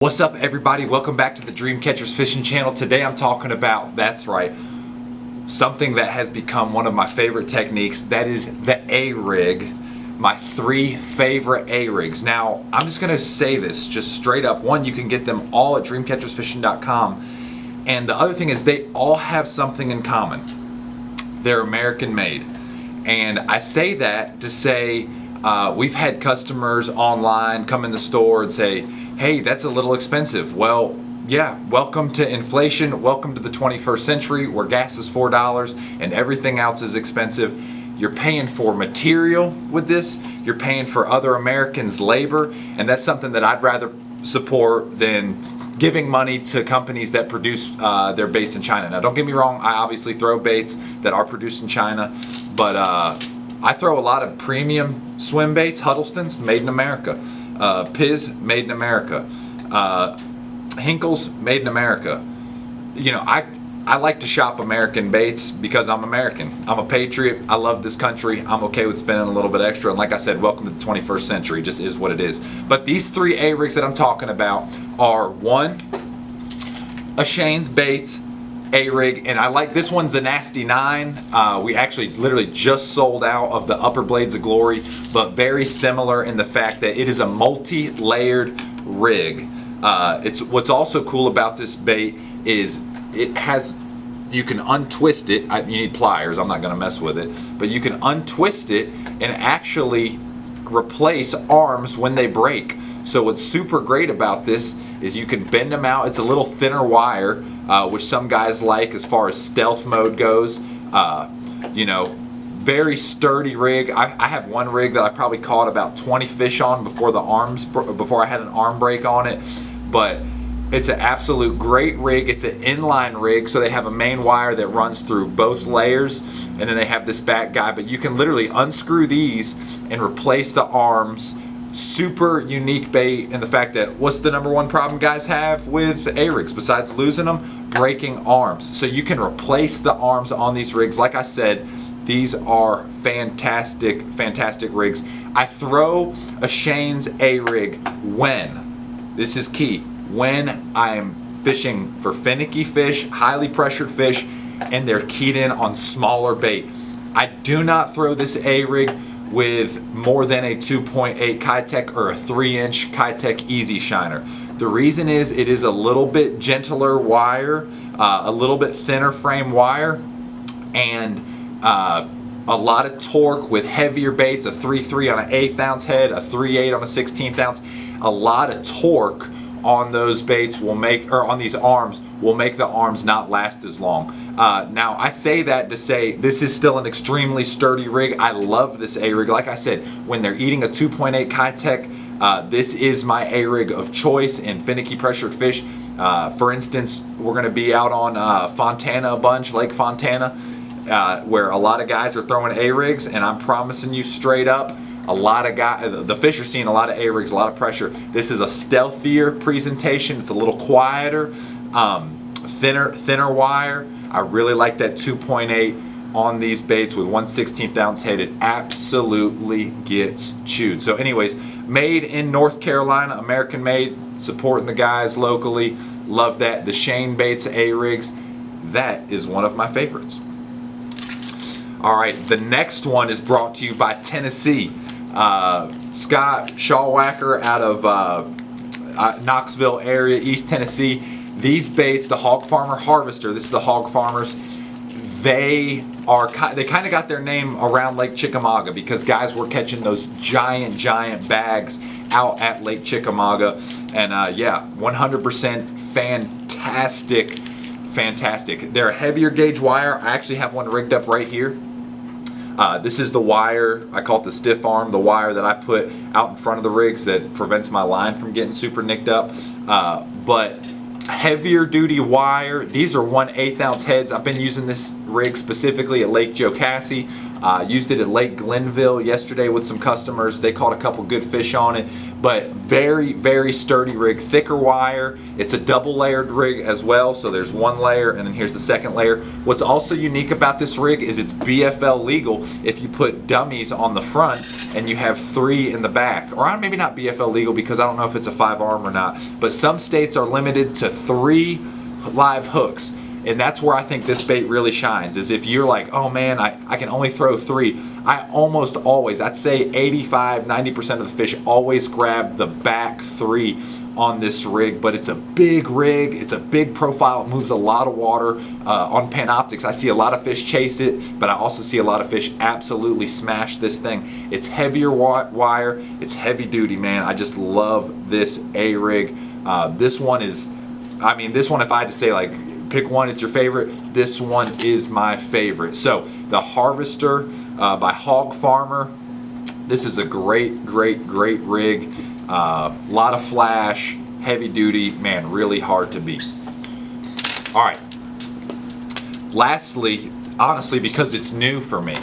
What's up, everybody? Welcome back to the Dream Catchers Fishing Channel. Today I'm talking about, that's right, something that has become one of my favorite techniques. That is the A-rig. My 3 favorite A-rigs. Now, I'm just going to say this just straight up. One, you can get them all at dreamcatchersfishing.com. And the other thing is they all have something in common. They're American made. And I say that to say we've had customers online come in the store and say, hey, that's a little expensive. Well, yeah, welcome to inflation. Welcome to the 21st century where gas is $4 and everything else is expensive. You're paying for material with this. You're paying for other Americans' labor. And that's something that I'd rather support than giving money to companies that produce their baits in China. Now, don't get me wrong. I obviously throw baits that are produced in China. But I throw a lot of premium swim baits, Huddleston's, made in America. Piz, made in America. Hinkle's, made in America. You know, I like to shop American baits because I'm American. I'm a patriot. I love this country. I'm okay with spending a little bit extra. And like I said, welcome to the 21st century. It just is what it is. But these 3 A-rigs that I'm talking about are, one, a Shane's Baits A-rig, and I like this one's a Nasty 9. We actually literally just sold out of the upper blades of glory, but very similar in the fact that it is a multi-layered rig. It's what's also cool about this bait is it has, you can untwist it. You need pliers, I'm not going to mess with it, but you can untwist it and actually replace arms when they break. So what's super great about this is you can bend them out. It's a little thinner wire, which some guys like as far as stealth mode goes. You know, very sturdy rig. I have one rig that I probably caught about 20 fish on before I had an arm break on it. But it's an absolute great rig. It's an inline rig, so they have a main wire that runs through both layers, and then they have this back guy. But you can literally unscrew these and replace the arms. Super unique bait in the fact that what's the number 1 problem guys have with A-rigs besides losing them? Breaking arms. So you can replace the arms on these rigs. Like I said, these are fantastic, fantastic rigs. I throw a Shane's A-rig when, this is key, when I'm fishing for finicky fish, highly pressured fish, and they're keyed in on smaller bait. I do not throw this A-rig with more than a 2.8 Kitech or a 3-inch Kitech Easy Shiner. The reason is it is a little bit gentler wire, a little bit thinner frame wire, and a lot of torque with heavier baits, a 3.3 on an 1/8 ounce head, a 3.8 on a 1/16 ounce. A lot of torque on those baits will make, or on these arms, will make the arms not last as long. Now, I say that to say this is still an extremely sturdy rig. I love this A-rig. Like I said, when they're eating a 2.8 Kitech, this is my A-rig of choice in finicky pressured fish. For instance, we're going to be out on Fontana a bunch, Lake Fontana, where a lot of guys are throwing A-rigs, and I'm promising you straight up, a lot of guys, the fish are seeing a lot of A-rigs, a lot of pressure. This is a stealthier presentation. It's a little quieter, thinner wire. I really like that 2.8 on these baits with 1/16 ounce head. It absolutely gets chewed. So anyways, made in North Carolina, American made, supporting the guys locally. Love that. The Shane Baits A-rigs, that is one of my favorites. All right, the next one is brought to you by Tennessee. Scott Shawwacker out of Knoxville area, East Tennessee. These baits, the Hog Farmer Harvester, this is the Hog Farmers, they kind of got their name around Lake Chickamauga because guys were catching those giant bags out at Lake Chickamauga. And yeah, 100% fantastic. They're a heavier gauge wire. I actually have one rigged up right here. This is the wire, I call it the stiff arm, the wire that I put out in front of the rigs that prevents my line from getting super nicked up. But heavier duty wire. These are 1/8 ounce heads. I've been using this rig specifically at Lake Jocassee. Used it at Lake Glenville yesterday with some customers. They caught a couple good fish on it, but very, very sturdy rig, thicker wire. It's a double layered rig as well. So there's one layer and then here's the second layer. What's also unique about this rig is it's BFL legal if you put dummies on the front and you have 3 in the back. Or maybe not BFL legal because I don't know if it's a 5-arm or not, but some states are limited to 3 live hooks. And that's where I think this bait really shines, is if you're like, oh man, I can only throw 3. I almost always, I'd say 85-90% of the fish always grab the back 3 on this rig. But it's a big rig, it's a big profile, it moves a lot of water. On Panoptics, I see a lot of fish chase it, but I also see a lot of fish absolutely smash this thing. It's heavier wire, it's heavy duty, man. I just love this A-rig. This one is, I mean, this one, if I had to say like, pick one, it's your favorite, this one is my favorite. So the Harvester by Hog Farmer. This is a great rig. Lot of flash, heavy duty, man, really hard to beat. All right. Lastly, honestly, because it's new for me,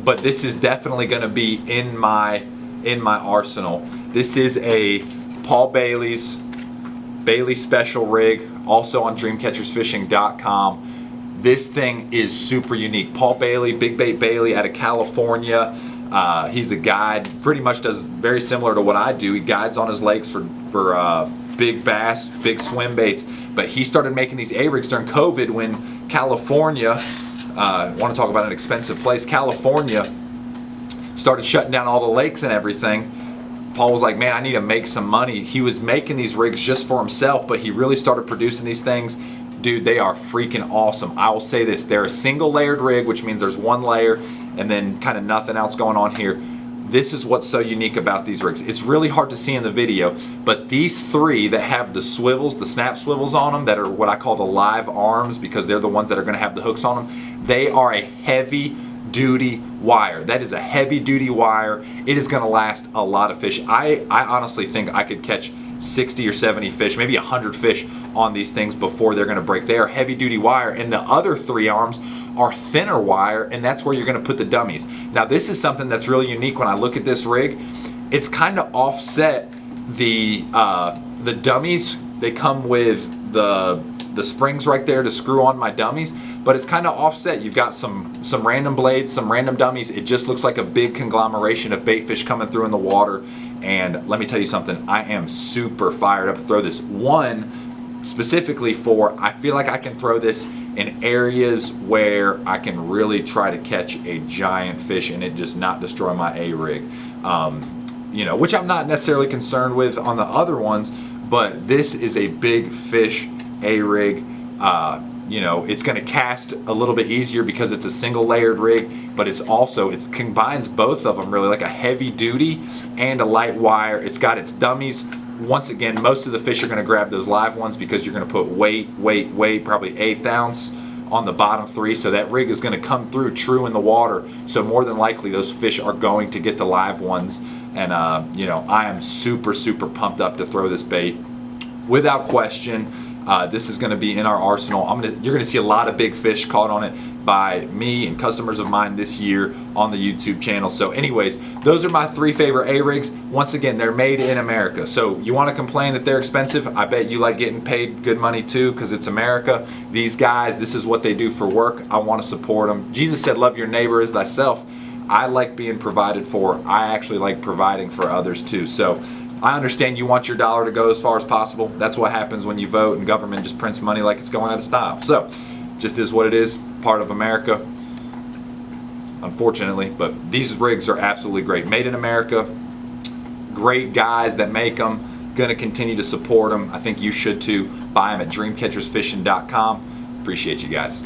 but this is definitely going to be in my arsenal. This is a Paul Bailey's special rig, also on dreamcatchersfishing.com. This thing is super unique. Paul Bailey, Big Bait Bailey out of California. He's a guide, pretty much does very similar to what I do. He guides on his lakes for big bass, big swim baits. But he started making these A-rigs during COVID when California, I want to talk about an expensive place, California started shutting down all the lakes and everything. Paul was like, man, I need to make some money. He was making these rigs just for himself, but he really started producing these things. Dude, they are freaking awesome. I will say this, they're a single layered rig, which means there's one layer and then kind of nothing else going on here. This is what's so unique about these rigs. It's really hard to see in the video, but these 3 that have the swivels, the snap swivels on them, that are what I call the live arms, because they're the ones that are gonna have the hooks on them, they are a heavy duty wire. That is a heavy duty wire. It is going to last a lot of fish. I honestly think I could catch 60 or 70 fish, maybe 100 fish on these things before they're going to break. They are heavy duty wire, and the other 3 arms are thinner wire, and that's where you're going to put the dummies. Now this is something that's really unique when I look at this rig. It's kind of offset. The dummies, they come with the springs right there to screw on my dummies, but it's kind of offset. You've got some random blades, some random dummies. It just looks like a big conglomeration of bait fish coming through in the water. And let me tell you something, I am super fired up to throw this one specifically for, I feel like I can throw this in areas where I can really try to catch a giant fish and it just not destroy my A-rig. You know, which I'm not necessarily concerned with on the other ones, but this is a big fish A-rig. You know, it's going to cast a little bit easier because it's a single layered rig, but it's also, it combines both of them really, like a heavy duty and a light wire. It's got its dummies. Once again, most of the fish are going to grab those live ones because you're going to put weight, probably 1/8 ounce on the bottom 3, so that rig is going to come through true in the water. So more than likely those fish are going to get the live ones. And you know, I am super pumped up to throw this bait without question. This is going to be in our arsenal. You're going to see a lot of big fish caught on it by me and customers of mine this year on the YouTube channel. So anyways, those are my 3 favorite A-rigs. Once again, they're made in America. So you want to complain that they're expensive? I bet you like getting paid good money too, because it's America. These guys, this is what they do for work. I want to support them. Jesus said, love your neighbor as thyself. I like being provided for. I actually like providing for others too. So I understand you want your dollar to go as far as possible. That's what happens when you vote and government just prints money like it's going out of style. So, just is what it is, part of America, unfortunately. But these rigs are absolutely great. Made in America, great guys that make them, gonna continue to support them. I think you should too. Buy them at dreamcatchersfishing.com. Appreciate you guys.